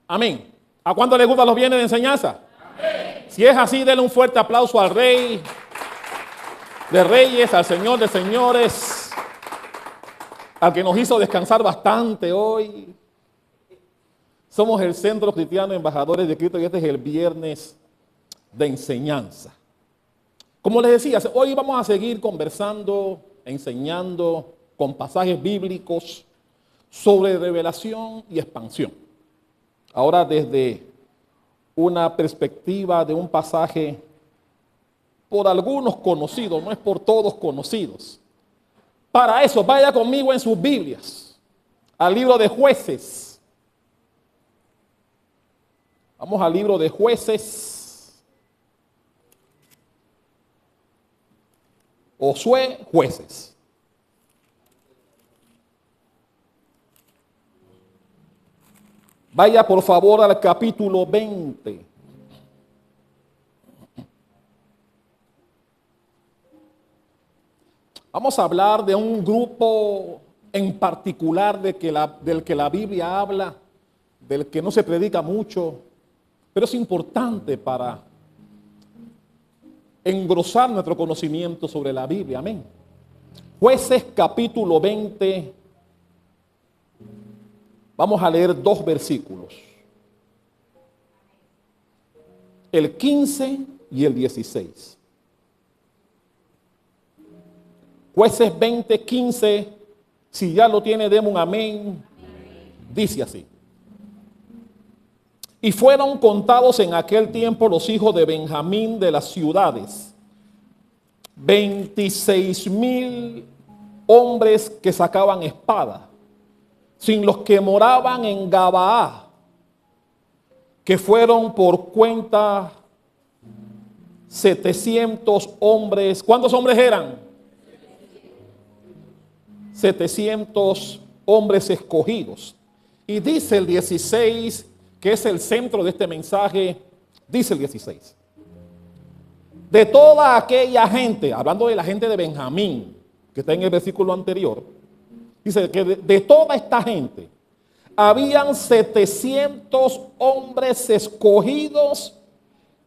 Amén. ¿A cuánto le gustan los bienes de enseñanza? Amén. Si es así, denle un fuerte aplauso al Rey de Reyes, al Señor de Señores, al que nos hizo descansar bastante hoy. Somos el Centro Cristiano Embajadores de Cristo y este es el viernes de enseñanza. Como les decía, hoy vamos a seguir conversando, enseñando con pasajes bíblicos sobre revelación y expansión. Ahora desde una perspectiva de un pasaje por algunos conocidos, no es por todos conocidos. Para eso, vaya conmigo en sus Biblias, al libro de Jueces. Vamos al libro de Jueces. Josué, Jueces. Vaya por favor al capítulo 20. Vamos a hablar de un grupo en particular del que la Biblia habla, del que no se predica mucho, pero es importante para engrosar nuestro conocimiento sobre la Biblia. Amén. Jueces capítulo 20. Vamos a leer 2 versículos. El 15 y el 16. Jueces 20, 15. Si ya lo tiene, demos un amén. Dice así. Y fueron contados en aquel tiempo los hijos de Benjamín de las ciudades, 26,000 hombres que sacaban espada, sin los que moraban en Gabaá, que fueron por cuenta 700 hombres. ¿Cuántos hombres eran? 700 hombres escogidos. Y dice el 16, que es el centro de este mensaje, dice el 16. De toda aquella gente, hablando de la gente de Benjamín, que está en el versículo anterior, dice que de toda esta gente, habían 700 hombres escogidos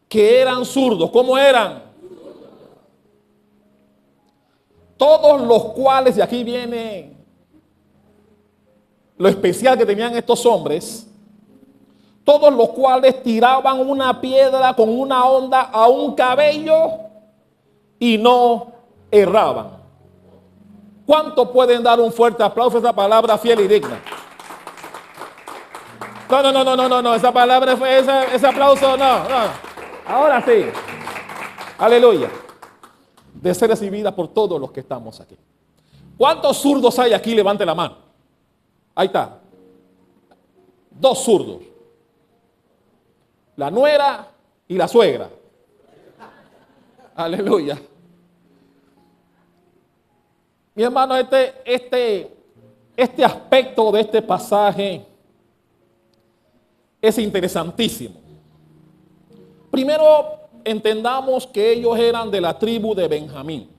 que eran zurdos. ¿Cómo eran? Todos los cuales, y aquí viene lo especial que tenían estos hombres, todos los cuales tiraban una piedra con una honda a un cabello y no erraban. ¿Cuánto pueden dar un fuerte aplauso a esa palabra fiel y digna? No, esa palabra fue ese aplauso, no. Ahora sí. Aleluya. De ser recibida por todos los que estamos aquí. ¿Cuántos zurdos hay aquí? Levante la mano. Ahí está. 2 zurdos. La nuera y la suegra. Aleluya. Mi hermano, este aspecto de este pasaje es interesantísimo. Primero, entendamos que ellos eran de la tribu de Benjamín,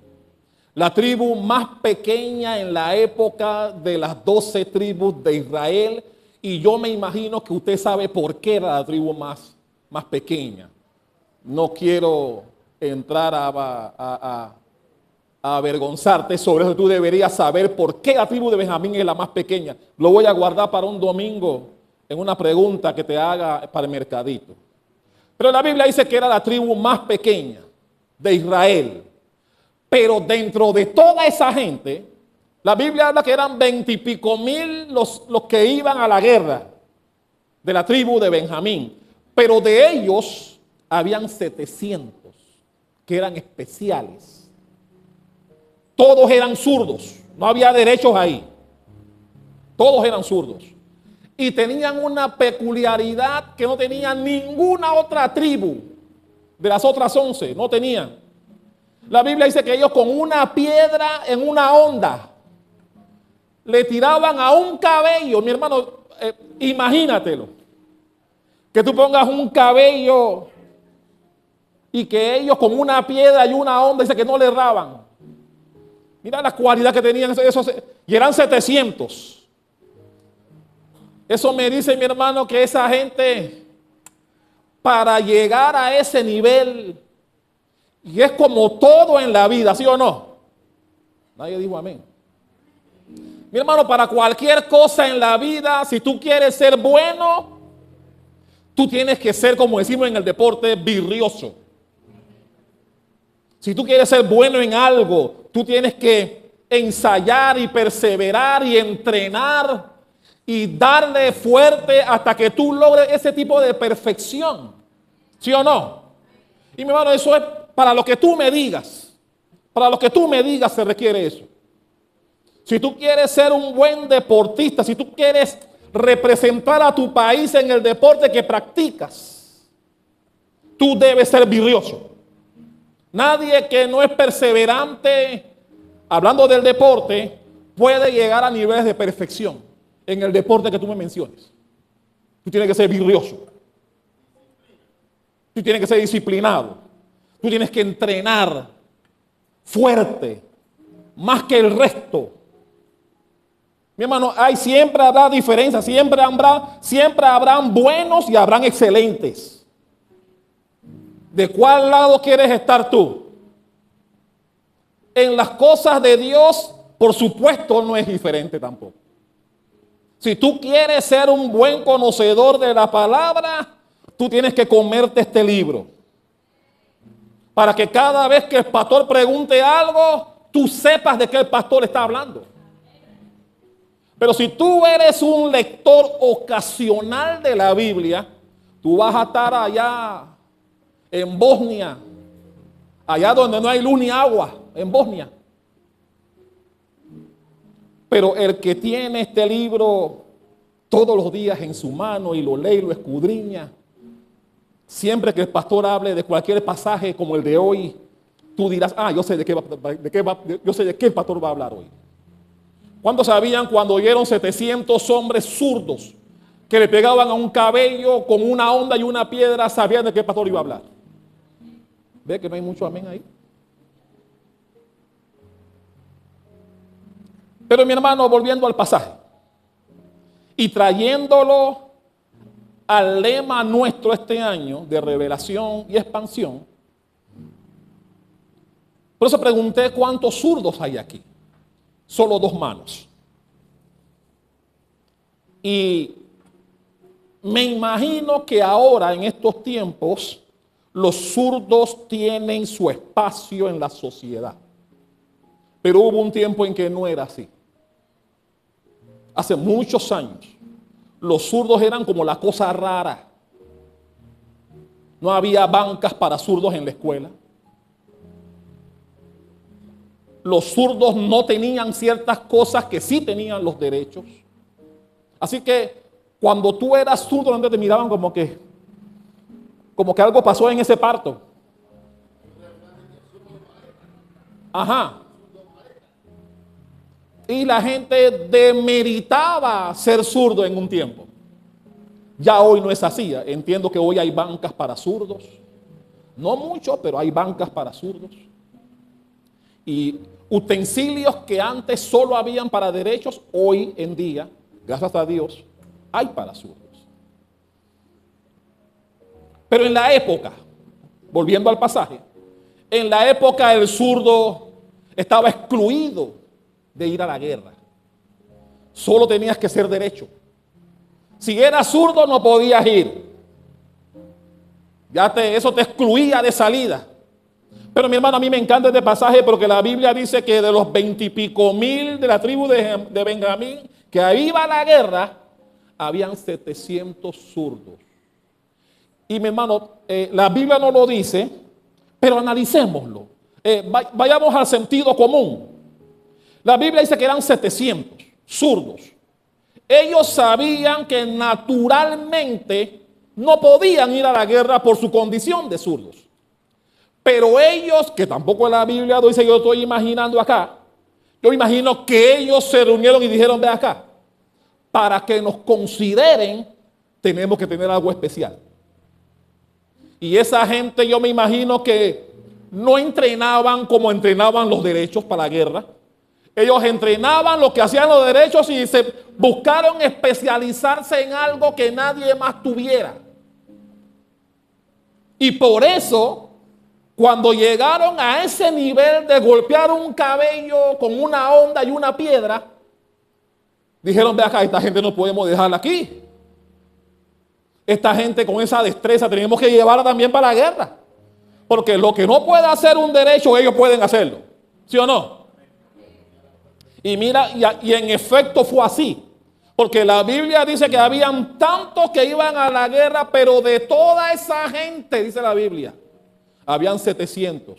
la tribu más pequeña en la época de las 12 tribus de Israel, y yo me imagino que usted sabe por qué era la tribu más pequeña. No quiero entrar a avergonzarte sobre eso. Tú deberías saber por qué la tribu de Benjamín es la más pequeña. Lo voy a guardar para un domingo en una pregunta que te haga para el mercadito. Pero la Biblia dice que era la tribu más pequeña de Israel. Pero dentro de toda esa gente, la Biblia habla que eran 20 y pico mil los que iban a la guerra de la tribu de Benjamín. Pero de ellos habían 700 que eran especiales. Todos eran zurdos, no había derechos ahí. Todos eran zurdos. Y tenían una peculiaridad que no tenía ninguna otra tribu de las otras 11, no tenían. La Biblia dice que ellos con una piedra en una honda le tiraban a un cabello. Mi hermano, imagínatelo. Que tú pongas un cabello y que ellos con una piedra y una honda, dice que no le erraban. Mira la cualidad que tenían esos, y eran 700. Eso me dice mi hermano que esa gente, para llegar a ese nivel, y es como todo en la vida, ¿sí o no? Nadie dijo amén. Mi hermano, para cualquier cosa en la vida, si tú quieres ser bueno, tú tienes que ser, como decimos en el deporte, virrioso. Si tú quieres ser bueno en algo, tú tienes que ensayar y perseverar y entrenar y darle fuerte hasta que tú logres ese tipo de perfección. ¿Sí o no? Y mi hermano, eso es para lo que tú me digas. Para lo que tú me digas se requiere eso. Si tú quieres ser un buen deportista, si tú quieres representar a tu país en el deporte que practicas, tú debes ser virrioso. Nadie que no es perseverante, hablando del deporte, puede llegar a niveles de perfección en el deporte que tú me menciones. Tú tienes que ser virrioso. Tú tienes que ser disciplinado. Tú tienes que entrenar fuerte, más que el resto. Mi hermano, siempre habrá diferencias, siempre habrán buenos y habrán excelentes. ¿De cuál lado quieres estar tú? En las cosas de Dios, por supuesto, no es diferente tampoco. Si tú quieres ser un buen conocedor de la palabra, tú tienes que comerte este libro. Para que cada vez que el pastor pregunte algo, tú sepas de qué el pastor está hablando. Pero si tú eres un lector ocasional de la Biblia, tú vas a estar allá en Bosnia, allá donde no hay luz ni agua, en Bosnia. Pero el que tiene este libro todos los días en su mano y lo lee y lo escudriña, siempre que el pastor hable de cualquier pasaje como el de hoy, tú dirás, yo sé de qué el pastor va a hablar hoy. ¿Cuántos sabían cuando oyeron 700 hombres zurdos que le pegaban a un cabello con una onda y una piedra, sabían de qué el pastor iba a hablar? ¿Ve que no hay mucho amén ahí? Pero mi hermano, volviendo al pasaje y trayéndolo al lema nuestro este año de revelación y expansión, por eso pregunté cuántos zurdos hay aquí. Solo 2 manos. Y me imagino que ahora, en estos tiempos, los zurdos tienen su espacio en la sociedad. Pero hubo un tiempo en que no era así. Hace muchos años, los zurdos eran como la cosa rara. No había bancas para zurdos en la escuela. Los zurdos no tenían ciertas cosas que sí tenían los derechos. Así que cuando tú eras zurdo, antes te miraban como que algo pasó en ese parto. Ajá. Y la gente demeritaba ser zurdo en un tiempo. Ya hoy no es así. Entiendo que hoy hay bancas para zurdos. No mucho, pero hay bancas para zurdos. Y utensilios que antes solo habían para derechos, hoy en día, gracias a Dios, hay para zurdos. Pero en la época, volviendo al pasaje, en la época el zurdo estaba excluido de ir a la guerra. Solo tenías que ser derecho. Si eras zurdo no podías ir. Eso te excluía de salida. Pero mi hermano, a mí me encanta este pasaje porque la Biblia dice que de los 20 y pico mil de la tribu de Benjamín que iba a la guerra, habían 700 zurdos. Y mi hermano, la Biblia no lo dice, pero analicémoslo. Vayamos al sentido común. La Biblia dice que eran 700 zurdos. Ellos sabían que naturalmente no podían ir a la guerra por su condición de zurdos. Pero ellos, que tampoco la Biblia lo dice, yo estoy imaginando acá. Yo imagino que ellos se reunieron y dijeron, ve acá, para que nos consideren, tenemos que tener algo especial. Y esa gente, yo me imagino que no entrenaban como entrenaban los derechos para la guerra. Ellos entrenaban lo que hacían los derechos y se buscaron especializarse en algo que nadie más tuviera. Y por eso, cuando llegaron a ese nivel de golpear un cabello con una honda y una piedra, dijeron: ve acá, esta gente no podemos dejarla aquí. Esta gente con esa destreza tenemos que llevarla también para la guerra. Porque lo que no puede hacer un derecho, ellos pueden hacerlo. ¿Sí o no? Y mira, y en efecto fue así. Porque la Biblia dice que habían tantos que iban a la guerra, pero de toda esa gente, dice la Biblia, habían 700.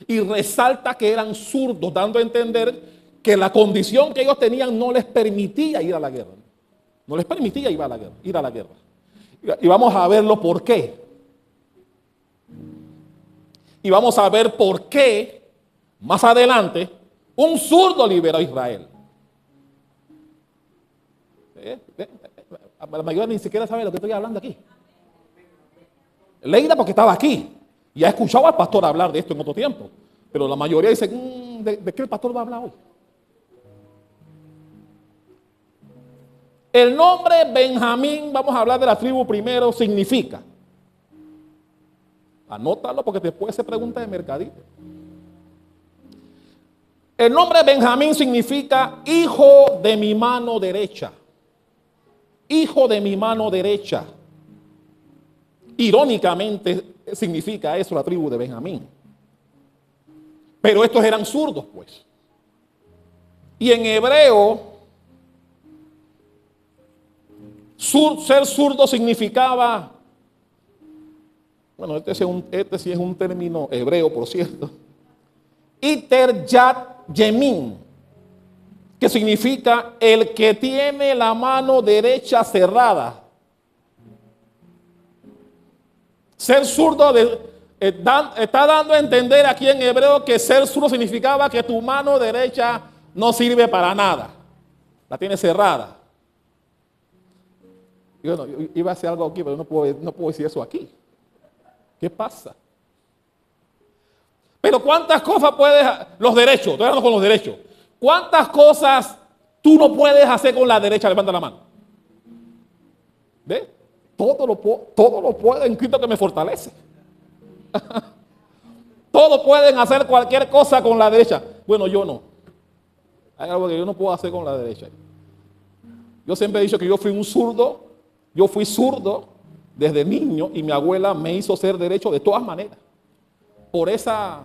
Y resalta que eran zurdos, dando a entender que la condición que ellos tenían no les permitía ir a la guerra. No les permitía ir a la guerra. Y vamos a verlo por qué. Y vamos a ver por qué más adelante un zurdo liberó a Israel. La mayoría ni siquiera sabe lo que estoy hablando aquí. Leída porque estaba aquí y ha escuchado al pastor hablar de esto en otro tiempo. Pero la mayoría dice: ¿de qué el pastor va a hablar hoy? El nombre Benjamín, vamos a hablar de la tribu primero, significa. Anótalo porque después se pregunta de mercadito. El nombre Benjamín significa hijo de mi mano derecha. Hijo de mi mano derecha. Irónicamente significa eso la tribu de Benjamín. Pero estos eran zurdos, pues. Y en hebreo, ser zurdo significaba, bueno, este sí es un término hebreo, por cierto, iter yad yemin, que significa el que tiene la mano derecha cerrada. Ser zurdo está dando a entender aquí en hebreo que ser zurdo significaba que tu mano derecha no sirve para nada, la tiene cerrada. Yo iba a hacer algo aquí, pero no puedo decir eso aquí. ¿Qué pasa? Pero ¿cuántas cosas puedes los derechos? Estoy hablando con los derechos. ¿Cuántas cosas tú no puedes hacer con la derecha? Levanta la mano. ¿Ves? Todo lo puedo en Cristo que me fortalece. Todos pueden hacer cualquier cosa con la derecha. Bueno, yo no. Hay algo que yo no puedo hacer con la derecha. Yo siempre he dicho que yo fui un zurdo. Yo fui zurdo desde niño y mi abuela me hizo ser derecho de todas maneras. Por esa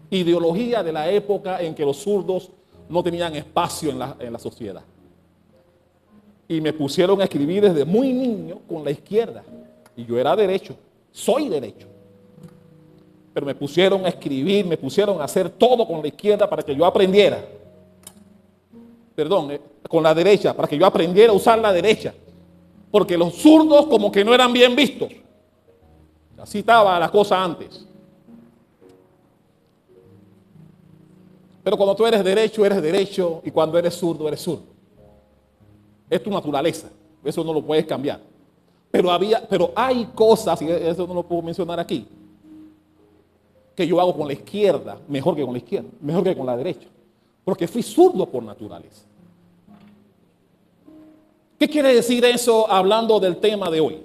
ideología de la época en que los zurdos no tenían espacio en la sociedad. Y me pusieron a escribir desde muy niño con la izquierda. Y yo era derecho, soy derecho. Pero me pusieron a escribir, me pusieron a hacer todo con la izquierda para que yo aprendiera. Perdón, con la derecha, para que yo aprendiera a usar la derecha. Porque los zurdos como que no eran bien vistos. Así estaba la cosa antes. Pero cuando tú eres derecho, y cuando eres zurdo, eres zurdo. Es tu naturaleza, eso no lo puedes cambiar. Pero hay cosas, y eso no lo puedo mencionar aquí, que yo hago con la izquierda, mejor que con la izquierda, mejor que con la derecha. Porque fui zurdo por naturaleza. ¿Qué quiere decir eso hablando del tema de hoy?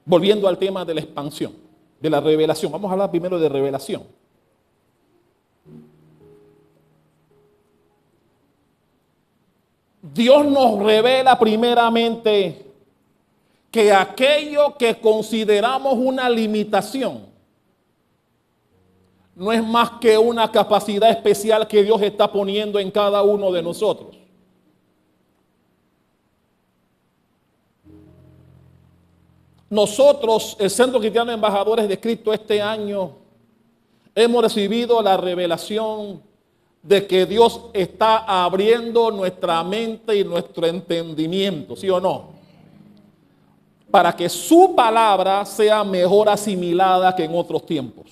Volviendo al tema de la expansión, de la revelación. Vamos a hablar primero de revelación. Dios nos revela primeramente que aquello que consideramos una limitación no es más que una capacidad especial que Dios está poniendo en cada uno de nosotros. Nosotros, el Centro Cristiano de Embajadores de Cristo, este año hemos recibido la revelación de que Dios está abriendo nuestra mente y nuestro entendimiento, ¿sí o no? Para que su palabra sea mejor asimilada que en otros tiempos.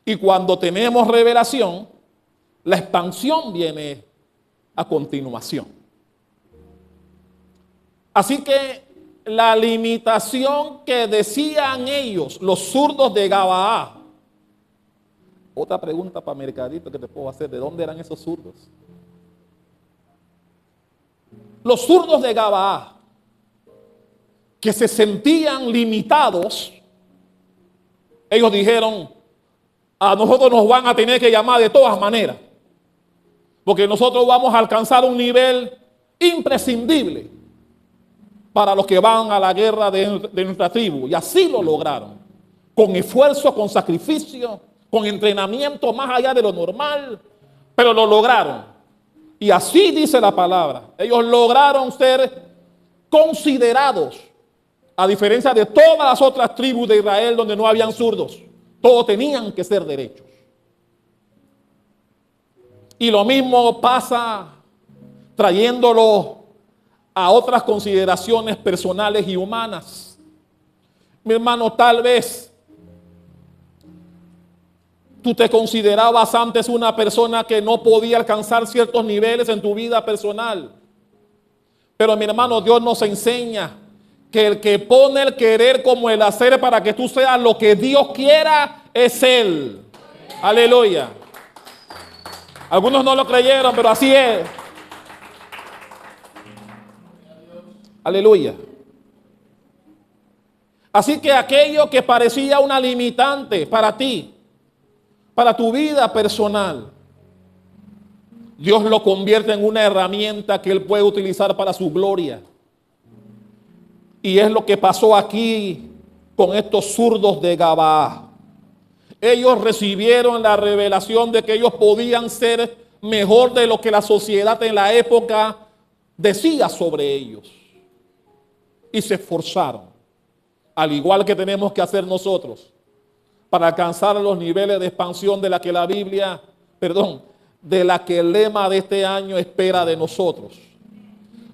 Y cuando tenemos revelación, la expansión viene a continuación. Así que la limitación que decían ellos, los zurdos de Gabaá, Otra pregunta para mercadito que te puedo hacer: ¿de dónde eran esos zurdos? Los zurdos de Gabaa, que se sentían limitados, ellos dijeron: a nosotros nos van a tener que llamar de todas maneras, porque nosotros vamos a alcanzar un nivel imprescindible para los que van a la guerra de nuestra tribu. Y así lo lograron, con esfuerzo, con sacrificio, con entrenamiento más allá de lo normal, pero lo lograron. Y así dice la palabra: ellos lograron ser considerados, a diferencia de todas las otras tribus de Israel donde no habían zurdos. Todos tenían que ser derechos. Y lo mismo pasa trayéndolo a otras consideraciones personales y humanas. Mi hermano, tal vez tú te considerabas antes una persona que no podía alcanzar ciertos niveles en tu vida personal. Pero mi hermano, Dios nos enseña que el que pone el querer como el hacer para que tú seas lo que Dios quiera es Él. Aleluya. Algunos no lo creyeron, pero así es. Aleluya. Así que aquello que parecía una limitante para ti, para tu vida personal, Dios lo convierte en una herramienta que Él puede utilizar para su gloria. Y es lo que pasó aquí con estos zurdos de Gabaa. Ellos recibieron la revelación de que ellos podían ser mejor de lo que la sociedad en la época decía sobre ellos. Y se esforzaron, al igual que tenemos que hacer nosotros, para alcanzar los niveles de expansión de la que la Biblia, de la que el lema de este año espera de nosotros.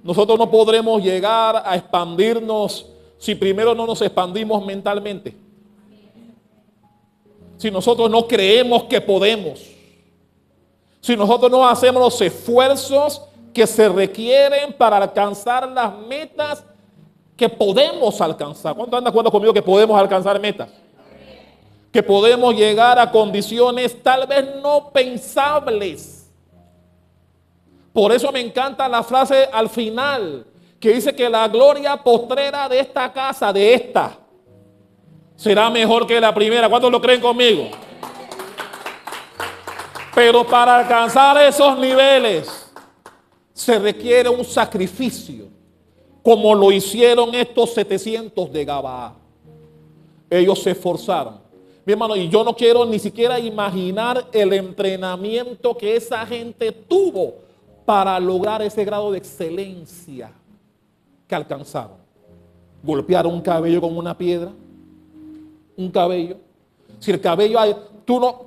Nosotros no podremos llegar a expandirnos si primero no nos expandimos mentalmente. Si nosotros no creemos que podemos. Si nosotros no hacemos los esfuerzos que se requieren para alcanzar las metas que podemos alcanzar. ¿Cuántos están de acuerdo conmigo que podemos alcanzar metas? Que podemos llegar a condiciones tal vez no pensables. Por eso me encanta la frase al final, que dice que la gloria postrera de esta casa, de esta, será mejor que la primera. ¿Cuántos lo creen conmigo? Pero para alcanzar esos niveles se requiere un sacrificio, como lo hicieron estos 700 de Gabaa. Ellos se esforzaron. Mi hermano, y yo no quiero ni siquiera imaginar el entrenamiento que esa gente tuvo para lograr ese grado de excelencia que alcanzaron. Golpearon un cabello con una piedra. Un cabello. Si el cabello hay, tú no,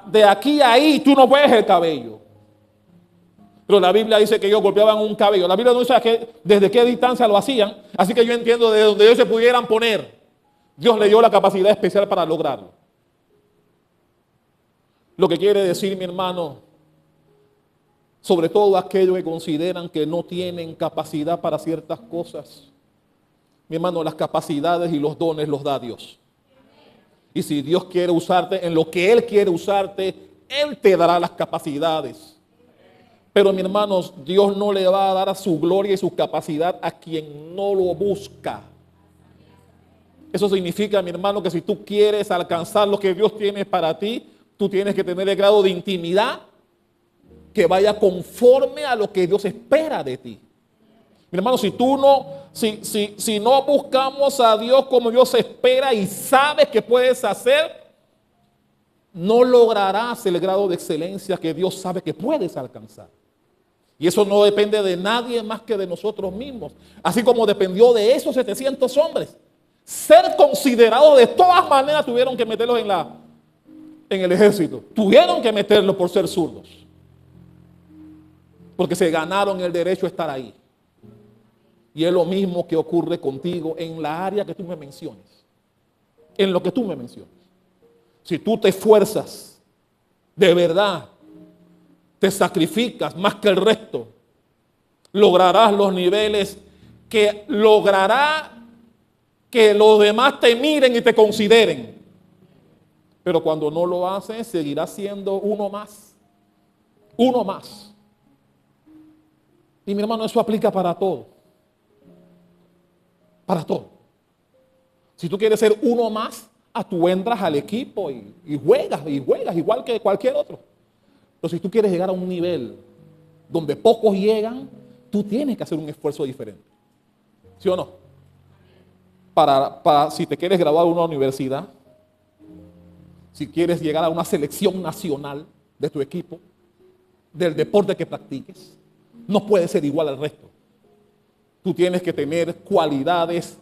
de aquí a ahí tú no ves el cabello. Pero la Biblia dice que ellos golpeaban un cabello. La Biblia no dice desde qué distancia lo hacían. Así que yo entiendo de donde ellos se pudieran poner. Dios le dio la capacidad especial para lograrlo. Lo que quiere decir, mi hermano, sobre todo aquellos que consideran que no tienen capacidad para ciertas cosas. Mi hermano, las capacidades y los dones los da Dios. Y si Dios quiere usarte en lo que Él quiere usarte, Él te dará las capacidades. Pero mi hermano, Dios no le va a dar a su gloria y su capacidad a quien no lo busca. Eso significa, mi hermano, que si tú quieres alcanzar lo que Dios tiene para ti, tú tienes que tener el grado de intimidad que vaya conforme a lo que Dios espera de ti. Mi hermano, si no buscamos a Dios como Dios espera y sabes que puedes hacer, no lograrás el grado de excelencia que Dios sabe que puedes alcanzar. Y eso no depende de nadie más que de nosotros mismos. Así como dependió de esos 700 hombres. Ser considerados de todas maneras, tuvieron que meterlos en el ejército. Tuvieron que meterlos por ser zurdos. Porque se ganaron el derecho a estar ahí. Y es lo mismo que ocurre contigo en la área que tú me menciones. En lo que tú me menciones. Si tú te esfuerzas, de verdad, te sacrificas más que el resto, lograrás los niveles que logrará que los demás te miren y te consideren. Pero cuando no lo hace, seguirá siendo uno más. Uno más. Y mi hermano, eso aplica para todo. Para todo. Si tú quieres ser uno más, tú entras al equipo y juegas igual que cualquier otro. Pero si tú quieres llegar a un nivel donde pocos llegan, tú tienes que hacer un esfuerzo diferente. ¿Sí o no? Si te quieres graduar en una universidad, si quieres llegar a una selección nacional de tu equipo, del deporte que practiques, no puedes ser igual al resto. Tú tienes que tener cualidades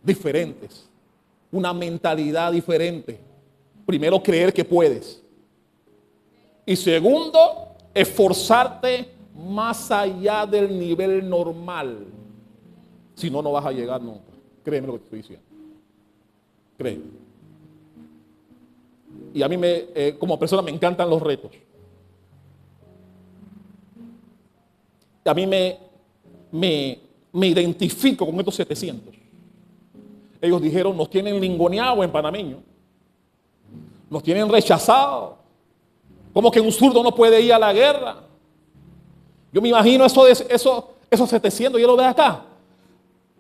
diferentes, una mentalidad diferente. Primero, creer que puedes. Y segundo, esforzarte más allá del nivel normal. Si no, no vas a llegar nunca. Créeme lo que te estoy diciendo. Créeme. Y a mí, como persona, me encantan los retos. A mí me identifico con estos 700. Ellos dijeron, nos tienen lingoneado en panameño. Nos tienen rechazado. Como que un zurdo no puede ir a la guerra. Yo me imagino esos 700, yo lo veo acá.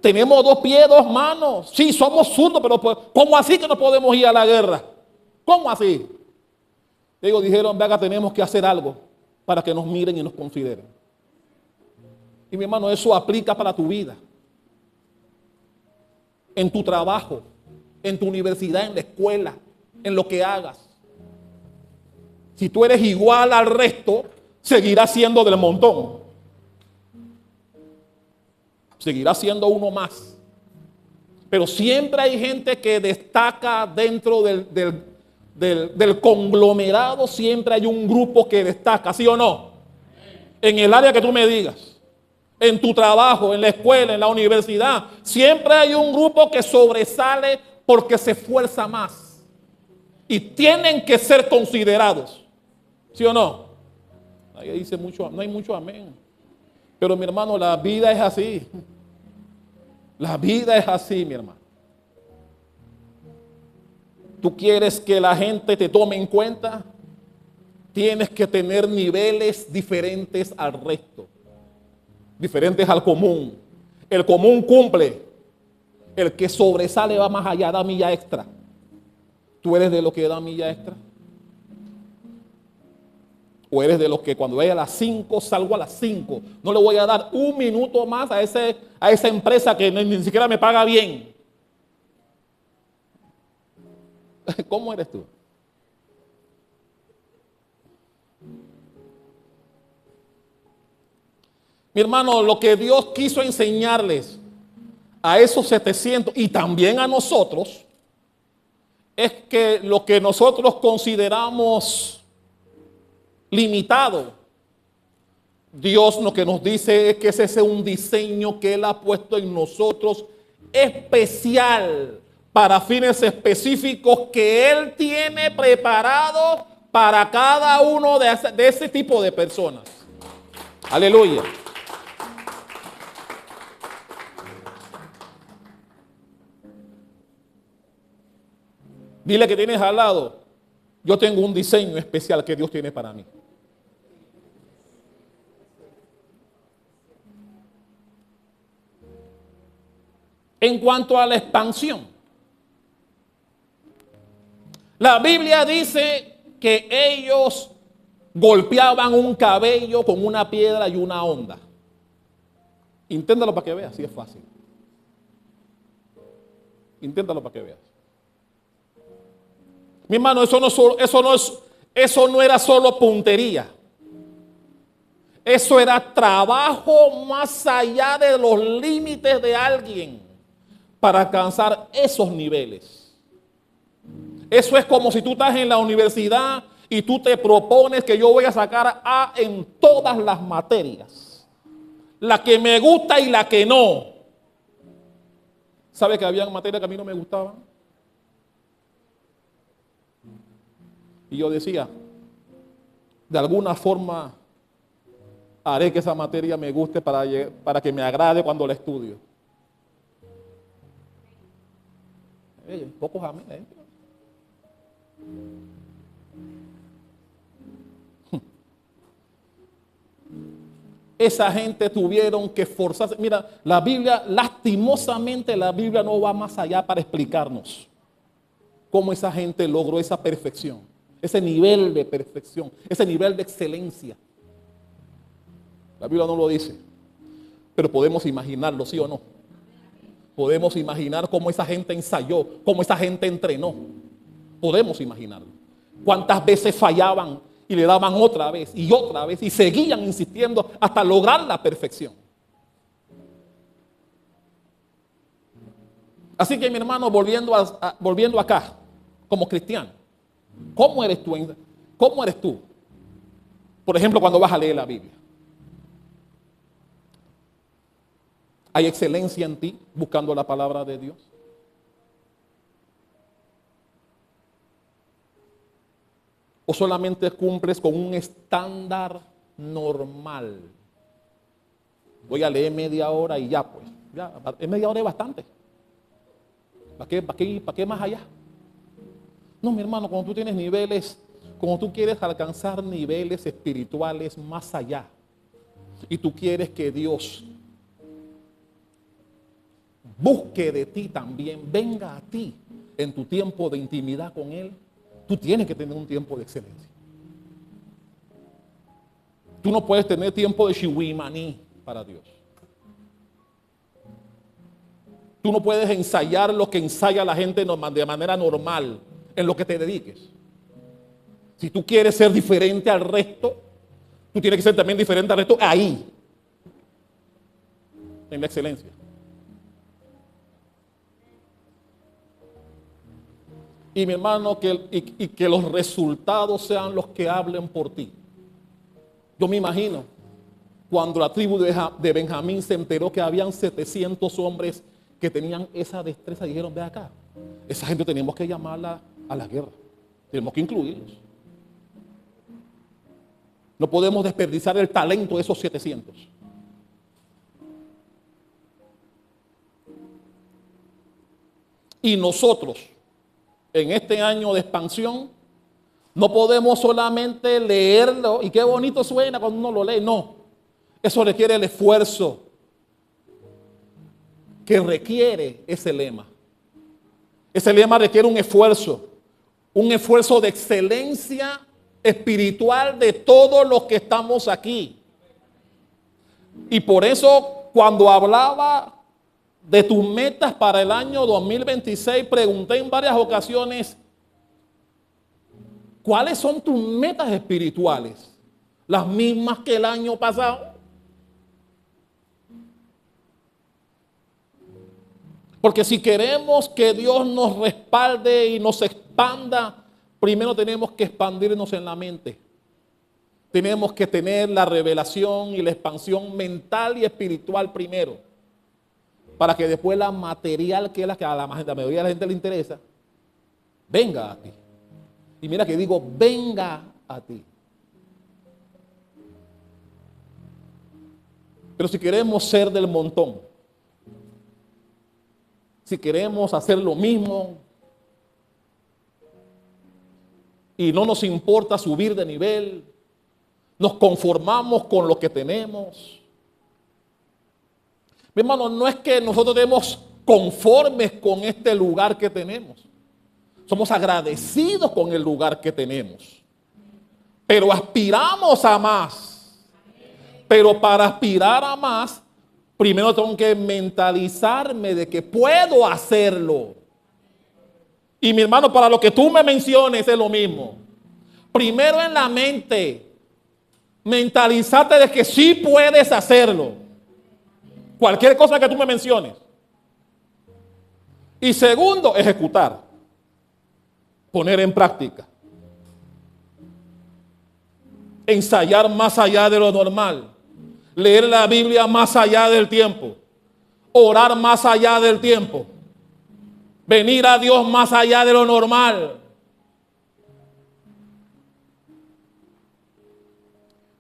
Tenemos 2 pies, 2 manos. Sí, somos zurdos, pero ¿cómo así que no podemos ir a la guerra? ¿Cómo así? Ellos dijeron, venga, tenemos que hacer algo para que nos miren y nos consideren. Y mi hermano, eso aplica para tu vida. En tu trabajo, en tu universidad, en la escuela, en lo que hagas. Si tú eres igual al resto, seguirás siendo del montón. Seguirás siendo uno más. Pero siempre hay gente que destaca dentro del conglomerado. Siempre hay un grupo que destaca, ¿sí o no? En el área que tú me digas. En tu trabajo, en la escuela, en la universidad. Siempre hay un grupo que sobresale porque se esfuerza más. Y tienen que ser considerados. ¿Sí o no? Ahí dice mucho, no hay mucho amén. Pero mi hermano, la vida es así. La vida es así, mi hermano. ¿Tú quieres que la gente te tome en cuenta? Tienes que tener niveles diferentes al resto. Diferentes al común. El común cumple. El que sobresale va más allá, da milla extra. ¿Tú eres de los que da milla extra? ¿O eres de los que cuando vaya a las 5 salgo a las 5? No le voy a dar un minuto más a esa empresa que ni siquiera me paga bien. ¿Cómo eres tú? Mi hermano, lo que Dios quiso enseñarles a esos 700 y también a nosotros es que lo que nosotros consideramos limitado, Dios lo que nos dice es que ese es un diseño que Él ha puesto en nosotros especial para fines específicos que Él tiene preparado para cada uno de ese tipo de personas. Aleluya. Dile que tienes al lado, yo tengo un diseño especial que Dios tiene para mí. En cuanto a la expansión, la Biblia dice que ellos golpeaban un cabello con una piedra y una onda. Inténtalo para que veas, si es fácil. Inténtalo para que veas. Mi hermano, eso no era solo puntería. Eso era trabajo más allá de los límites de alguien para alcanzar esos niveles. Eso es como si tú estás en la universidad y tú te propones que yo voy a sacar A en todas las materias. La que me gusta y la que no. ¿Sabe que había materias que a mí no me gustaban? Y yo decía, de alguna forma haré que esa materia me guste para que me agrade cuando la estudio. Pocos amén. Esa gente tuvieron que esforzarse. Mira, la Biblia, lastimosamente, la Biblia no va más allá para explicarnos cómo esa gente logró esa perfección, ese nivel de perfección, ese nivel de excelencia. La Biblia no lo dice, pero podemos imaginarlo, ¿sí o no? Podemos imaginar cómo esa gente ensayó, cómo esa gente entrenó. Podemos imaginarlo. Cuántas veces fallaban y le daban otra vez y seguían insistiendo hasta lograr la perfección. Así que mi hermano, volviendo acá, como cristiano, ¿cómo eres tú? ¿Cómo eres tú? Por ejemplo, cuando vas a leer la Biblia. ¿Hay excelencia en ti buscando la palabra de Dios? ¿O solamente cumples con un estándar normal? Voy a leer media hora y ya pues. Ya, en media hora es bastante. ¿Para qué más allá? No, mi hermano, cuando tú tienes niveles, cuando tú quieres alcanzar niveles espirituales más allá, y tú quieres que Dios busque de ti también, venga a ti en tu tiempo de intimidad con Él, tú tienes que tener un tiempo de excelencia. Tú no puedes tener tiempo de shiwimaní para Dios. Tú no puedes ensayar lo que ensaya la gente de manera normal en lo que te dediques. Si tú quieres ser diferente al resto, tú tienes que ser también diferente al resto ahí, en la excelencia. Y mi hermano, que los resultados sean los que hablen por ti. Yo me imagino cuando la tribu de Benjamín se enteró que habían 700 hombres que tenían esa destreza, dijeron, ve acá, esa gente tenemos que llamarla a la guerra, tenemos que incluirlos. No podemos desperdiciar el talento de esos 700. Y nosotros, en este año de expansión, no podemos solamente leerlo y qué bonito suena cuando uno lo lee. No, eso requiere el esfuerzo que requiere ese lema. Ese lema requiere un esfuerzo de excelencia espiritual de todos los que estamos aquí. Y por eso cuando hablaba de tus metas para el año 2026, pregunté en varias ocasiones, ¿cuáles son tus metas espirituales? ¿Las mismas que el año pasado? Porque si queremos que Dios nos respalde y nos expanda, primero tenemos que expandirnos en la mente. Tenemos que tener la revelación y la expansión mental y espiritual primero, para que después la material, que es la que a la mayoría de la gente le interesa, venga a ti. Y mira que digo, venga a ti. Pero si queremos ser del montón, si queremos hacer lo mismo y no nos importa subir de nivel, nos conformamos con lo que tenemos. Mi hermano, no es que nosotros estemos conformes con este lugar que tenemos. Somos agradecidos con el lugar que tenemos. Pero aspiramos a más. Pero para aspirar a más, primero tengo que mentalizarme de que puedo hacerlo. Y mi hermano, para lo que tú me menciones es lo mismo. Primero en la mente, mentalizarte de que sí puedes hacerlo. Cualquier cosa que tú me menciones. Y segundo, ejecutar. Poner en práctica. Ensayar más allá de lo normal. Leer la Biblia más allá del tiempo. Orar más allá del tiempo. Venir a Dios más allá de lo normal.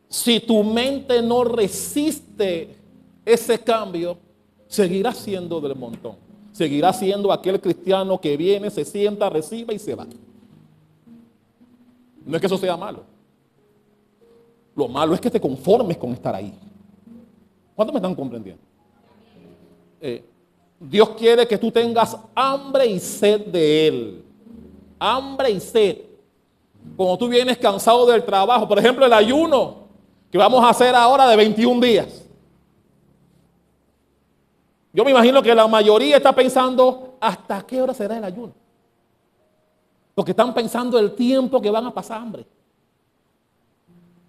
Si tu mente no resiste ese cambio, seguirá siendo del montón. Seguirá siendo aquel cristiano que viene, se sienta, recibe y se va. No es que eso sea malo. Lo malo es que te conformes con estar ahí. ¿Cuántos me están comprendiendo? Dios quiere que tú tengas hambre y sed de Él. Hambre y sed. Cuando tú vienes cansado del trabajo, por ejemplo, el ayuno que vamos a hacer ahora de 21 días. Yo me imagino que la mayoría está pensando, ¿hasta qué hora será el ayuno? Porque están pensando el tiempo que van a pasar hambre.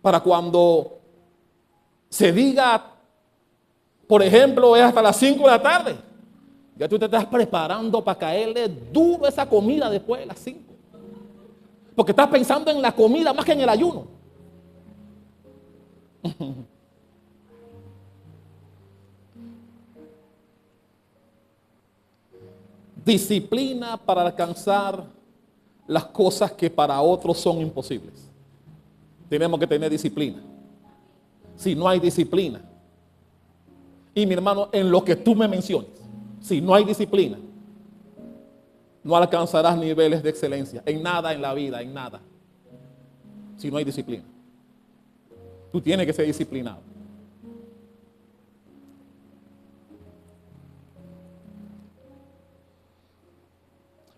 Para cuando se diga, por ejemplo, es hasta las 5 de la tarde. Ya tú te estás preparando para caerle duro esa comida después de las 5. Porque estás pensando en la comida más que en el ayuno. Disciplina para alcanzar las cosas que para otros son imposibles. Tenemos que tener disciplina. Si no hay disciplina, y mi hermano, en lo que tú me menciones, si no hay disciplina, no alcanzarás niveles de excelencia en nada en la vida, en nada. Si no hay disciplina, tú tienes que ser disciplinado.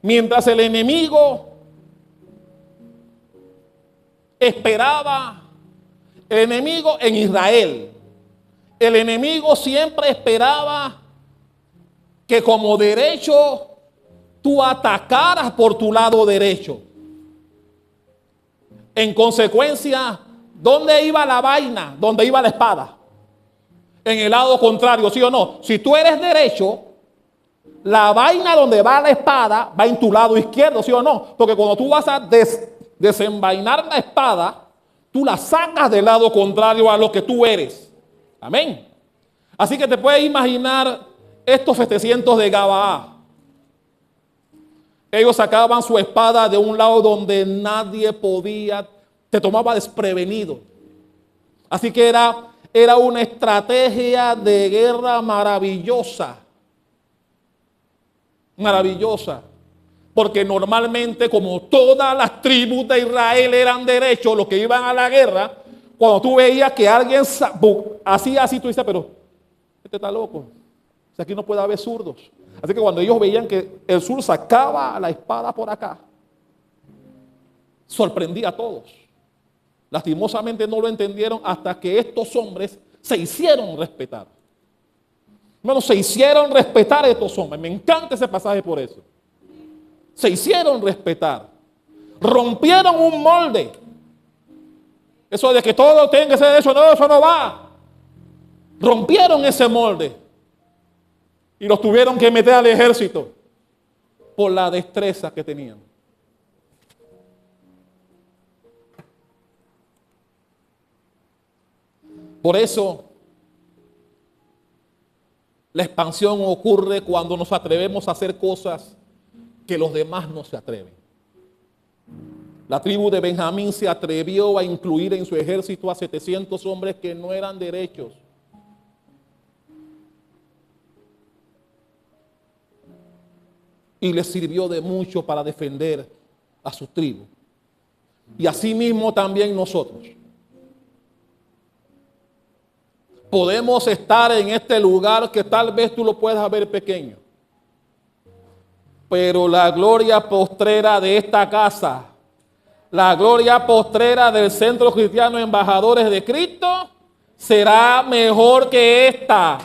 Mientras el enemigo esperaba, el enemigo en Israel, el enemigo siempre esperaba que como derecho tú atacaras por tu lado derecho. En consecuencia, ¿dónde iba la vaina? ¿Dónde iba la espada? En el lado contrario, ¿sí o no? Si tú eres derecho, la vaina donde va la espada va en tu lado izquierdo, ¿sí o no? Porque cuando tú vas a desenvainar la espada, tú la sacas del lado contrario a lo que tú eres. Amén. Así que te puedes imaginar estos 700 de Gabaá. Ellos sacaban su espada de un lado donde nadie podía, te tomaba desprevenido. Así que era una estrategia de guerra maravillosa. Maravillosa. Porque normalmente, como todas las tribus de Israel eran derechos, los que iban a la guerra, cuando tú veías que alguien hacía así, tú dices, pero este está loco. O sea, aquí no puede haber zurdos. Así que cuando ellos veían que el sur sacaba la espada por acá, sorprendía a todos. Lastimosamente no lo entendieron hasta que estos hombres se hicieron respetar. Bueno, se hicieron respetar estos hombres. Me encanta ese pasaje por eso. Se hicieron respetar. Rompieron un molde. Eso de que todo tiene que ser eso no va. Rompieron ese molde. Y los tuvieron que meter al ejército por la destreza que tenían. Por eso, la expansión ocurre cuando nos atrevemos a hacer cosas que los demás no se atreven. La tribu de Benjamín se atrevió a incluir en su ejército a 700 hombres que no eran derechos. Y les sirvió de mucho para defender a su tribu. Y así mismo también nosotros. Podemos estar en este lugar que tal vez tú lo puedas ver pequeño. Pero la gloria postrera de esta casa, la gloria postrera del Centro Cristiano Embajadores de Cristo, será mejor que esta.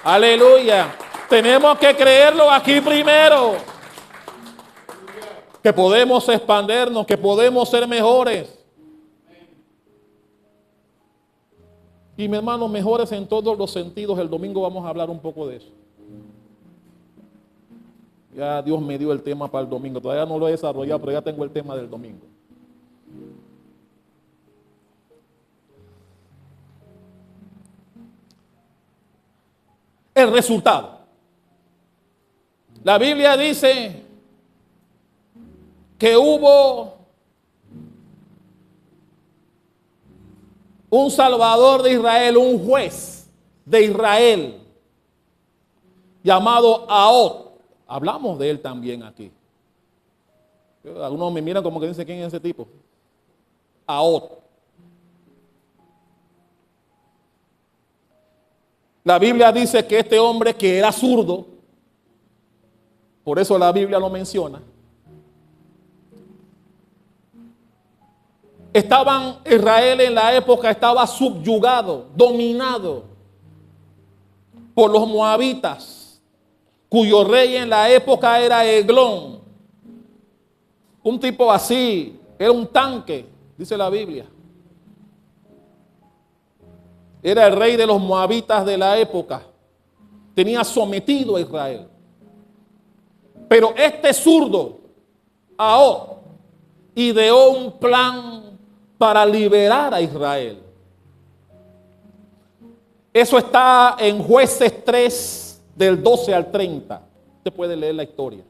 Aleluya. Tenemos que creerlo aquí primero. Que podemos expandernos, que podemos ser mejores. Y mi hermano, mejores en todos los sentidos. El domingo vamos a hablar un poco de eso. Ya Dios me dio el tema para el domingo. Todavía no lo he desarrollado, pero ya tengo el tema del domingo. El resultado. La Biblia dice que hubo un salvador de Israel, un juez de Israel llamado Ahot. Hablamos de él también aquí. Algunos me miran como que dicen, ¿quién es ese tipo? Ahot. La Biblia dice que este hombre que era zurdo, por eso la Biblia lo menciona, Israel en la época estaba subyugado, dominado por los moabitas, cuyo rey en la época era Eglón. Un tipo así, era un tanque, dice la Biblia. Era el rey de los moabitas de la época. Tenía sometido a Israel. Pero este zurdo, Ahot, ideó un plan para liberar a Israel. Eso está en Jueces 3, del 12 al 30. Usted puede leer la historia.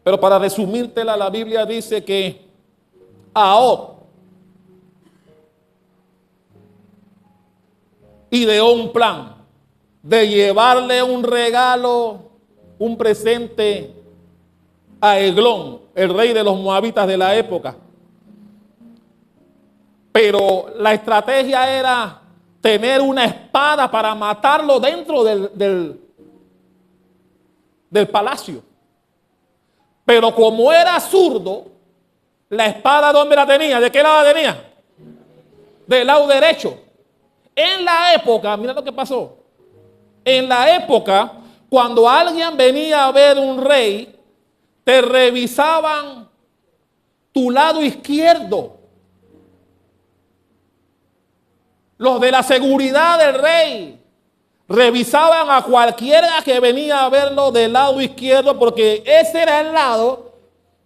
Pero para resumírtela, la Biblia dice que Ahot ideó un plan de llevarle un regalo, un presente a Eglón, el rey de los moabitas de la época. Pero la estrategia era tener una espada para matarlo dentro del palacio. Pero como era zurdo, la espada ¿dónde la tenía? ¿De qué lado la tenía? Del lado derecho. En la época, mira lo que pasó. En la época, cuando alguien venía a ver un rey, te revisaban tu lado izquierdo. Los de la seguridad del rey revisaban a cualquiera que venía a verlo del lado izquierdo, porque ese era el lado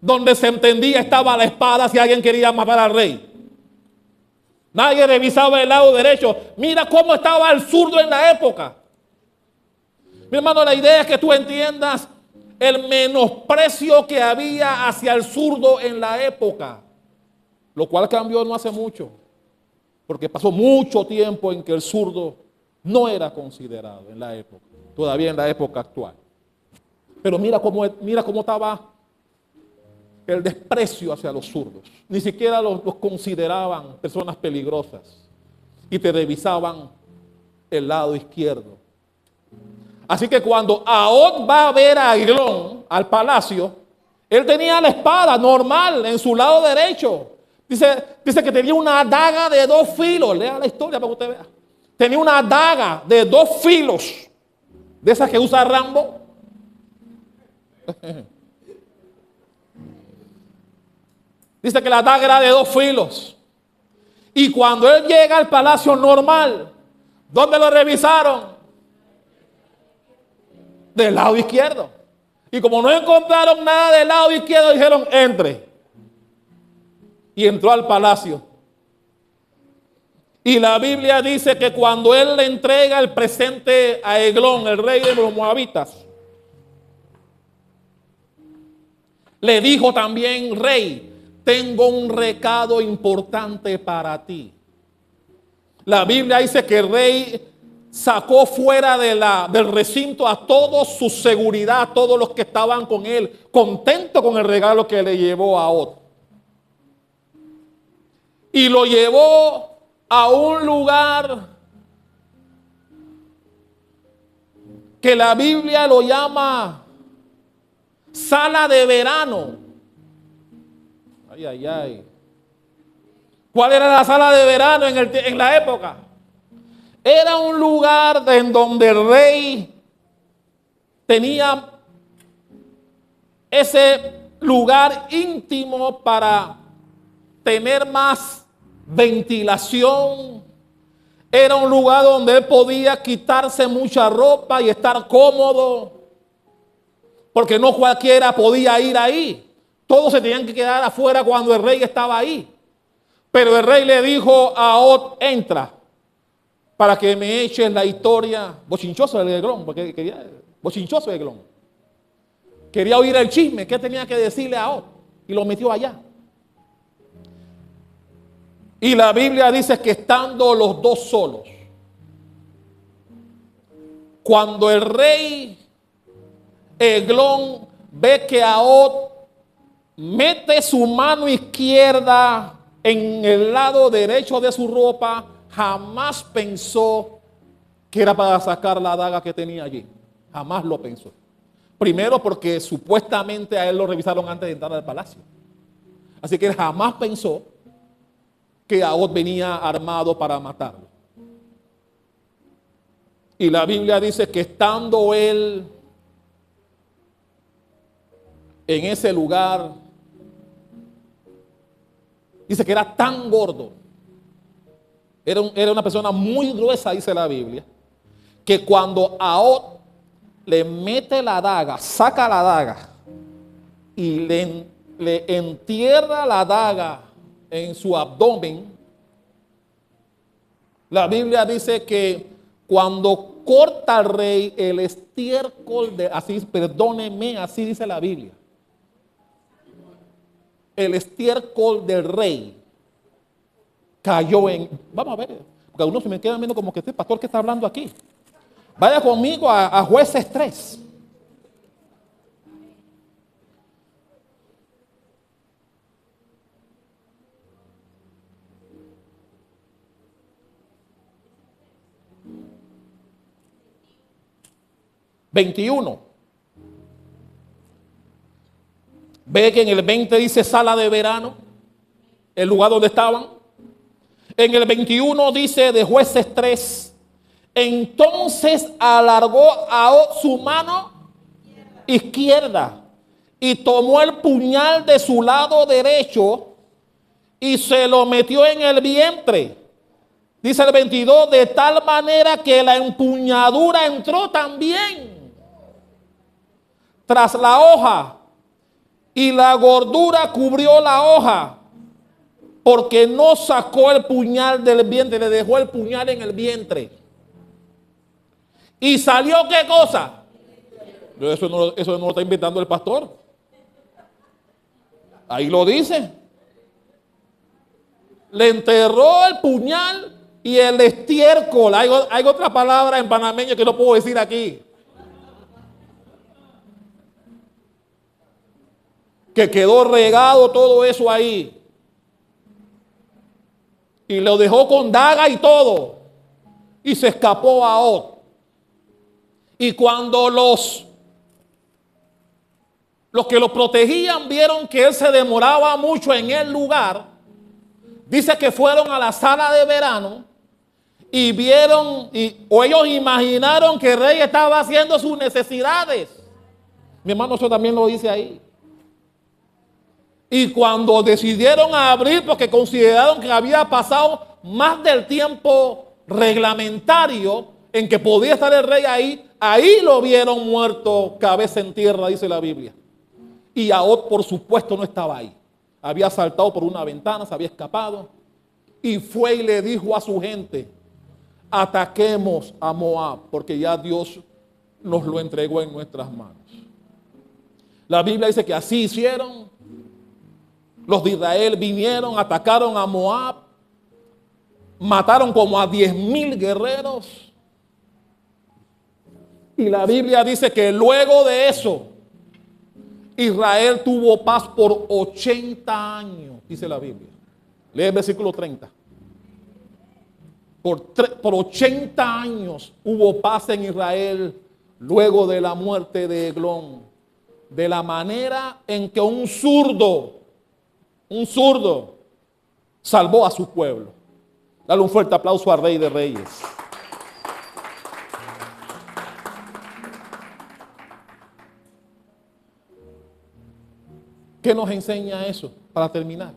donde se entendía estaba la espada si alguien quería matar al rey. Nadie revisaba el lado derecho. Mira cómo estaba el zurdo en la época. Mi hermano, la idea es que tú entiendas el menosprecio que había hacia el zurdo en la época, lo cual cambió no hace mucho, porque pasó mucho tiempo en que el zurdo no era considerado en la época, todavía en la época actual. Pero mira cómo estaba el desprecio hacia los zurdos. Ni siquiera los consideraban personas peligrosas y te revisaban el lado izquierdo. Así que cuando Ahot va a ver a Eglón al palacio, él tenía la espada normal en su lado derecho. Dice que tenía una daga de 2 filos. Lea la historia para que usted vea. Tenía una daga de 2 filos, de esas que usa Rambo. Dice que la daga era de 2 filos. Y cuando él llega al palacio normal, ¿dónde lo revisaron? Del lado izquierdo. Y como no encontraron nada del lado izquierdo, dijeron, entre. Y entró al palacio. Y la Biblia dice que cuando él le entrega el presente a Eglón, el rey de los moabitas, le dijo también, rey, tengo un recado importante para ti. La Biblia dice que el rey sacó fuera del recinto a toda su seguridad, a todos los que estaban con él, contento con el regalo que le llevó a Ahot. Y lo llevó a un lugar que la Biblia lo llama sala de verano. Ay, ay, ay. ¿Cuál era la sala de verano en la época? Era un lugar en donde el rey tenía ese lugar íntimo para tener más ventilación. Era un lugar donde él podía quitarse mucha ropa y estar cómodo, porque no cualquiera podía ir ahí. Todos se tenían que quedar afuera cuando el rey estaba ahí. Pero el rey le dijo a Ahot, entra, para que me eches la historia. Bochinchoso de Eglón, porque bochinchoso de Eglón. Quería oír el chisme, ¿qué tenía que decirle a Ahot? Y lo metió allá. Y la Biblia dice que estando los dos solos, cuando el rey Eglón ve que Ahot mete su mano izquierda en el lado derecho de su ropa, jamás pensó que era para sacar la daga que tenía allí. Jamás lo pensó. Primero porque supuestamente a él lo revisaron antes de entrar al palacio. Así que él jamás pensó que Ahab venía armado para matarlo. Y la Biblia dice que estando él en ese lugar, dice que era tan gordo, era una persona muy gruesa, dice la Biblia, que cuando Ahab le mete la daga, saca la daga y le entierra la daga en su abdomen, la Biblia dice que cuando corta al rey el estiércol de, así, perdóneme, así dice la Biblia, el estiércol del rey cayó en, vamos a ver, porque algunos se me quedan viendo como que este pastor que está hablando aquí. Vaya conmigo a Jueces 3. ...21... Ve que en el 20 dice sala de verano, el lugar donde estaban. En el 21 dice de Jueces 3, entonces alargó a su mano izquierda y tomó el puñal de su lado derecho y se lo metió en el vientre. Dice el 22, de tal manera que la empuñadura entró también tras la hoja y la gordura cubrió la hoja, porque no sacó el puñal del vientre, le dejó el puñal en el vientre. ¿Y salió qué cosa? Eso no lo está inventando el pastor. Ahí lo dice. Le enterró el puñal y el estiércol. Hay otra palabra en panameño que no puedo decir aquí. Que quedó regado todo eso ahí. Y lo dejó con daga y todo. Y se escapó a Ahab. Y cuando los que lo protegían vieron que él se demoraba mucho en el lugar, dice que fueron a la sala de verano y vieron, o ellos imaginaron que el rey estaba haciendo sus necesidades. Mi hermano, eso también lo dice ahí. Y cuando decidieron abrir, porque consideraron que había pasado más del tiempo reglamentario en que podía estar el rey ahí lo vieron muerto, cabeza en tierra, dice la Biblia. Y Ahab, por supuesto, no estaba ahí. Había saltado por una ventana, se había escapado. Y fue y le dijo a su gente, ataquemos a Moab, porque ya Dios nos lo entregó en nuestras manos. La Biblia dice que así hicieron. Los de Israel vinieron, atacaron a Moab, mataron como a 10,000 guerreros. Y la Biblia dice que luego de eso, Israel tuvo paz por 80 años, dice la Biblia. Lee el versículo 30. Por 80 años hubo paz en Israel luego de la muerte de Eglón. De la manera en que un zurdo salvó a su pueblo. Dale un fuerte aplauso al Rey de Reyes. ¿Qué nos enseña eso? Para terminar,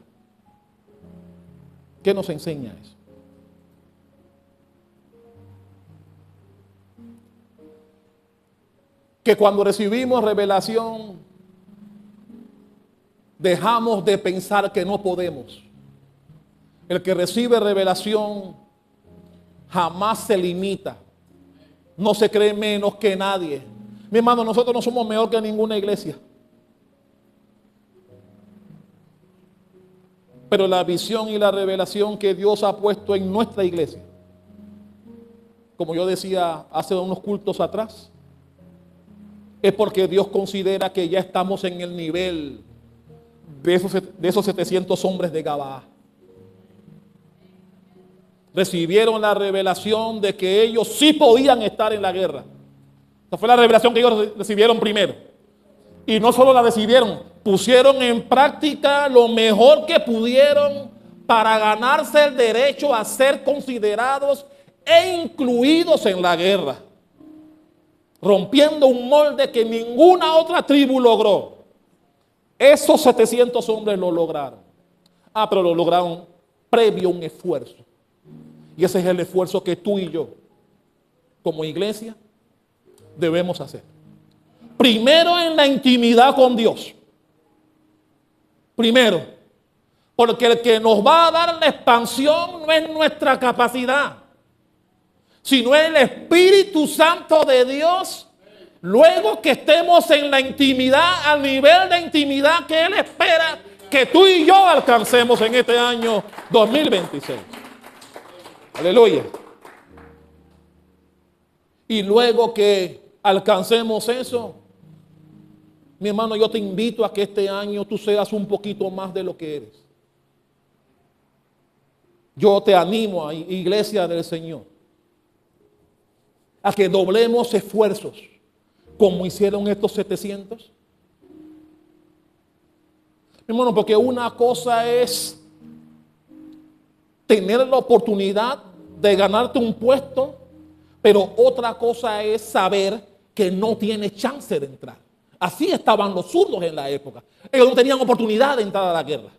¿qué nos enseña eso? Que cuando recibimos revelación, dejamos de pensar que no podemos. El que recibe revelación jamás se limita. No se cree menos que nadie. Mi hermano, nosotros no somos mejor que ninguna iglesia. Pero la visión y la revelación que Dios ha puesto en nuestra iglesia, como yo decía hace unos cultos atrás, es porque Dios considera que ya estamos en el nivel de esos 700 hombres de Gabaa. Recibieron la revelación de que ellos sí podían estar en la guerra. Esa fue la revelación que ellos recibieron primero. Y no solo la recibieron, pusieron en práctica lo mejor que pudieron para ganarse el derecho a ser considerados e incluidos en la guerra, rompiendo un molde que ninguna otra tribu logró. Esos 700 hombres lo lograron. Pero lo lograron previo a un esfuerzo. Y ese es el esfuerzo que tú y yo, como iglesia, debemos hacer. Primero en la intimidad con Dios. Primero, porque el que nos va a dar la expansión no es nuestra capacidad, sino el Espíritu Santo de Dios. Luego que estemos en la intimidad, al nivel de intimidad que Él espera que tú y yo alcancemos en este año 2026. Aleluya. Y luego que alcancemos eso, mi hermano, yo te invito a que este año tú seas un poquito más de lo que eres. Yo te animo, iglesia del Señor, a que doblemos esfuerzos como hicieron estos 700. Mi hermano, porque una cosa es tener la oportunidad de ganarte un puesto, pero otra cosa es saber que no tienes chance de entrar. Así estaban los zurdos en la época. Ellos no tenían oportunidad de entrar a la guerra.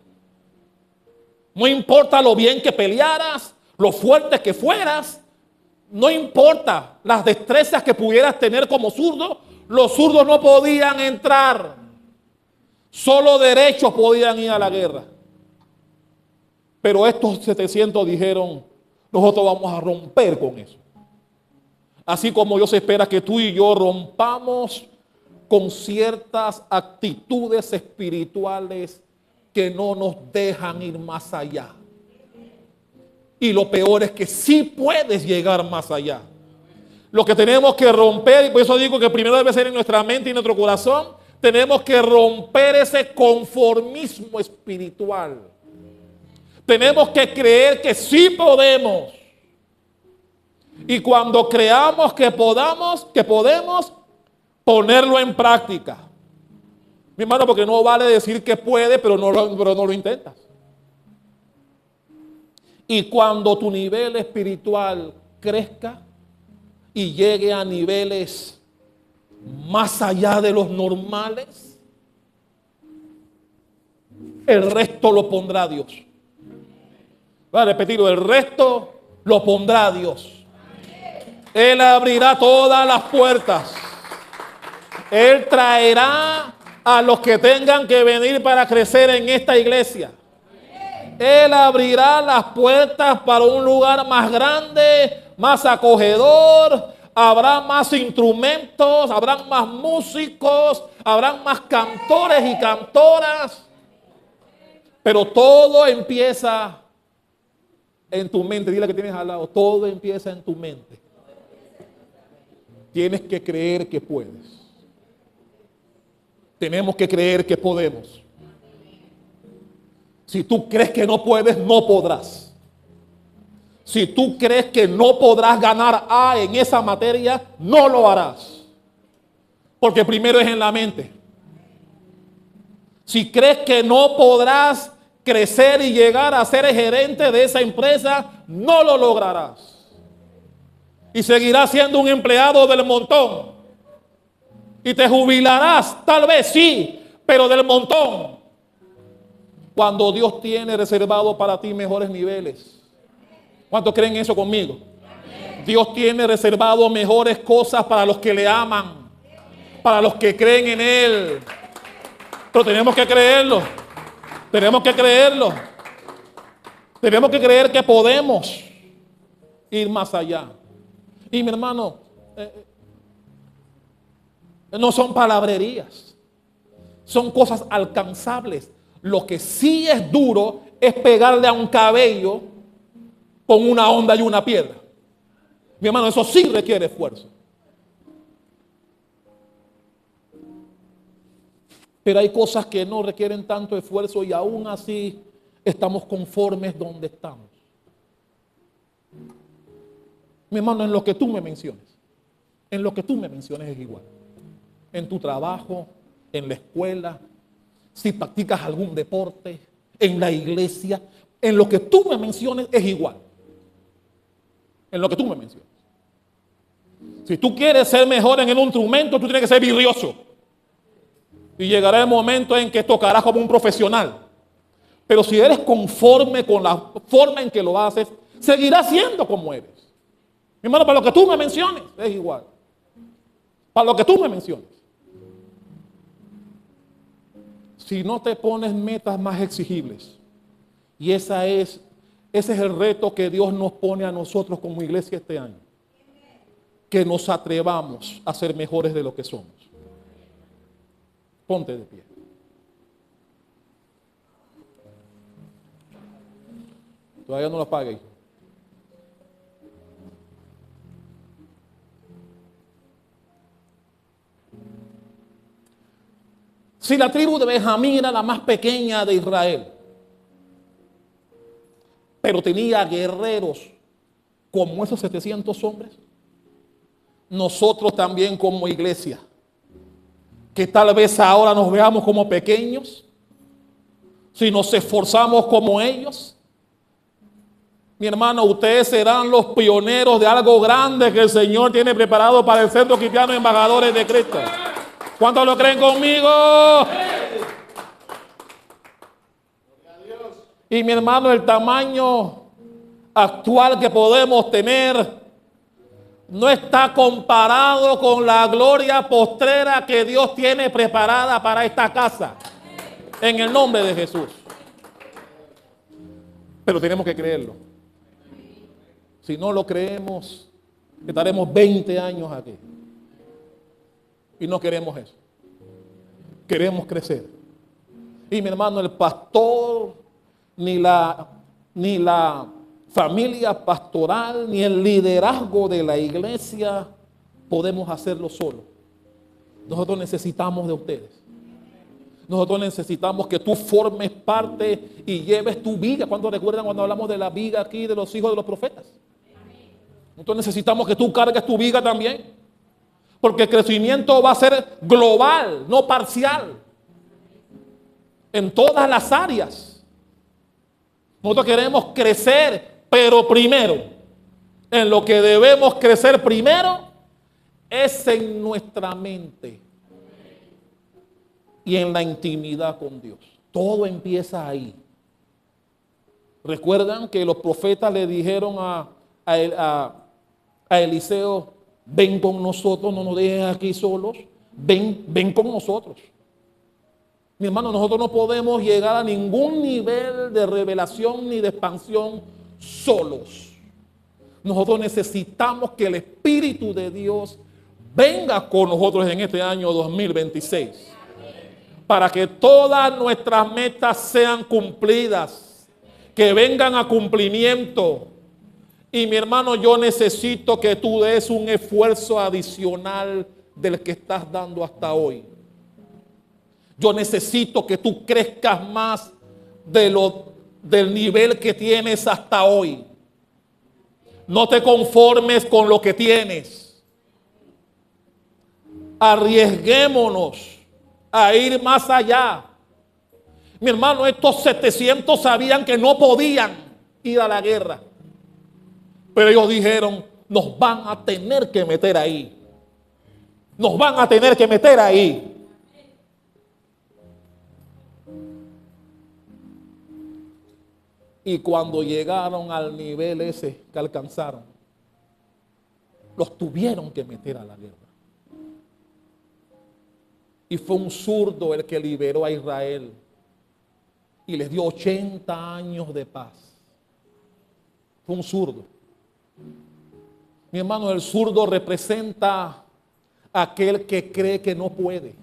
No importa lo bien que pelearas, lo fuerte que fueras, no importa las destrezas que pudieras tener como zurdo, los zurdos no podían entrar. Solo derechos podían ir a la guerra. Pero estos 700 dijeron, nosotros vamos a romper con eso. Así como Dios espera que tú y yo rompamos con ciertas actitudes espirituales que no nos dejan ir más allá. Y lo peor es que sí puedes llegar más allá. Lo que tenemos que romper, y por eso digo que primero debe ser en nuestra mente y en nuestro corazón, tenemos que romper ese conformismo espiritual. Tenemos que creer que sí podemos. Y cuando creamos que podemos ponerlo en práctica. Mi hermano, porque no vale decir que puede, pero no lo intentas. Y cuando tu nivel espiritual crezca y llegue a niveles más allá de los normales, el resto lo pondrá Dios. Voy a repetirlo, el resto lo pondrá Dios. Él abrirá todas las puertas. Él traerá a los que tengan que venir para crecer en esta iglesia. Él abrirá las puertas para un lugar más grande, más acogedor. Habrá más instrumentos, habrán más músicos, habrán más cantores y cantoras. Pero todo empieza en tu mente. Dile que tienes al lado, todo empieza en tu mente. Tienes que creer que puedes. Tenemos que creer que podemos. Si tú crees que no puedes, no podrás. Si tú crees que no podrás ganar A en esa materia, no lo harás. Porque primero es en la mente. Si crees que no podrás crecer y llegar a ser gerente de esa empresa, no lo lograrás. Y seguirás siendo un empleado del montón. Y te jubilarás, tal vez sí, pero del montón. Cuando Dios tiene reservado para ti mejores niveles. ¿Cuántos creen eso conmigo? Dios tiene reservado mejores cosas para los que le aman, para los que creen en Él. Pero tenemos que creerlo. Tenemos que creerlo. Tenemos que creer que podemos ir más allá. Y mi hermano, no son palabrerías, son cosas alcanzables. Lo que sí es duro es pegarle a un cabello con una onda y una piedra. Mi hermano, eso sí requiere esfuerzo. Pero hay cosas que no requieren tanto esfuerzo y aún así estamos conformes donde estamos. Mi hermano, en lo que tú me menciones, en lo que tú me menciones es igual. En tu trabajo, en la escuela, si practicas algún deporte, en la iglesia, en lo que tú me menciones es igual. En lo que tú me menciones. Si tú quieres ser mejor en el instrumento, tú tienes que ser virtuoso. Y llegará el momento en que tocarás como un profesional. Pero si eres conforme con la forma en que lo haces, seguirás siendo como eres. Mi hermano, para lo que tú me menciones, es igual. Para lo que tú me menciones. Si no te pones metas más exigibles, y ese es el reto que Dios nos pone a nosotros como iglesia este año, que nos atrevamos a ser mejores de lo que somos. Ponte de pie. Todavía no lo apague, hijo. Si la tribu de Benjamín era la más pequeña de Israel, pero tenía guerreros como esos 700 hombres, nosotros también como iglesia, que tal vez ahora nos veamos como pequeños, si nos esforzamos como ellos, mi hermano, ustedes serán los pioneros de algo grande que el Señor tiene preparado para el Centro Cristiano Embajadores de Cristo. ¿Cuántos lo creen conmigo? Y mi hermano, el tamaño actual que podemos tener no está comparado con la gloria postrera que Dios tiene preparada para esta casa. En el nombre de Jesús. Pero tenemos que creerlo. Si no lo creemos, estaremos 20 años aquí. Y no queremos eso. Queremos crecer. Y mi hermano, el pastor, ni la familia pastoral, ni el liderazgo de la iglesia podemos hacerlo solo. Nosotros necesitamos de ustedes. Nosotros necesitamos que tú formes parte y lleves tu viga. ¿Cuántos recuerdan cuando hablamos de la viga aquí de los hijos de los profetas? Nosotros necesitamos que tú cargues tu viga también. Porque el crecimiento va a ser global, no parcial. En todas las áreas. Nosotros queremos crecer, pero primero, en lo que debemos crecer primero, es en nuestra mente. Y en la intimidad con Dios. Todo empieza ahí. Recuerdan que los profetas le dijeron a Eliseo: ven con nosotros, no nos dejes aquí solos, ven con nosotros. Mi hermano, nosotros no podemos llegar a ningún nivel de revelación ni de expansión solos. Nosotros necesitamos que el Espíritu de Dios venga con nosotros en este año 2026. Para que todas nuestras metas sean cumplidas, que vengan a cumplimiento. Y mi hermano, yo necesito que tú des un esfuerzo adicional del que estás dando hasta hoy. Yo necesito que tú crezcas más del nivel que tienes hasta hoy. No te conformes con lo que tienes. Arriesguémonos a ir más allá. Mi hermano, estos 700 sabían que no podían ir a la guerra. Pero ellos dijeron: nos van a tener que meter ahí. Nos van a tener que meter ahí. Y cuando llegaron al nivel ese que alcanzaron, los tuvieron que meter a la guerra. Y fue un zurdo el que liberó a Israel y les dio 80 años de paz. Fue un zurdo. Mi hermano, el zurdo representa a aquel que cree que no puede.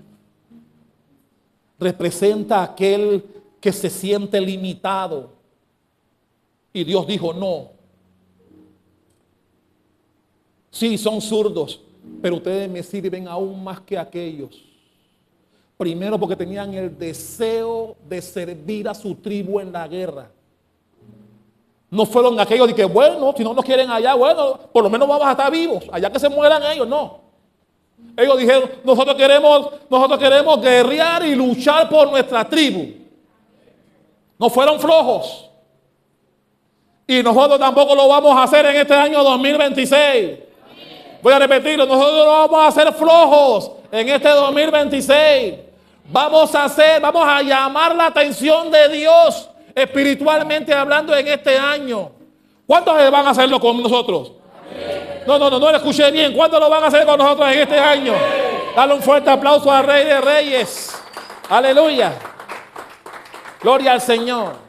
Representa a aquel que se siente limitado. Y Dios dijo: no. Sí, son zurdos, pero ustedes me sirven aún más que aquellos. Primero porque tenían el deseo de servir a su tribu en la guerra. No fueron aquellos de que, bueno, si no nos quieren allá, bueno, por lo menos vamos a estar vivos. Allá que se mueran ellos, no. Ellos dijeron, nosotros queremos guerrear y luchar por nuestra tribu. No fueron flojos. Y nosotros tampoco lo vamos a hacer en este año 2026. Voy a repetirlo, nosotros no vamos a ser flojos en este 2026. Vamos a llamar la atención de Dios espiritualmente hablando en este año. ¿Cuántos van a hacerlo con nosotros? No lo escuché bien. ¿Cuántos lo van a hacer con nosotros en este año? Dale un fuerte aplauso al Rey de Reyes. Aleluya. Gloria al Señor.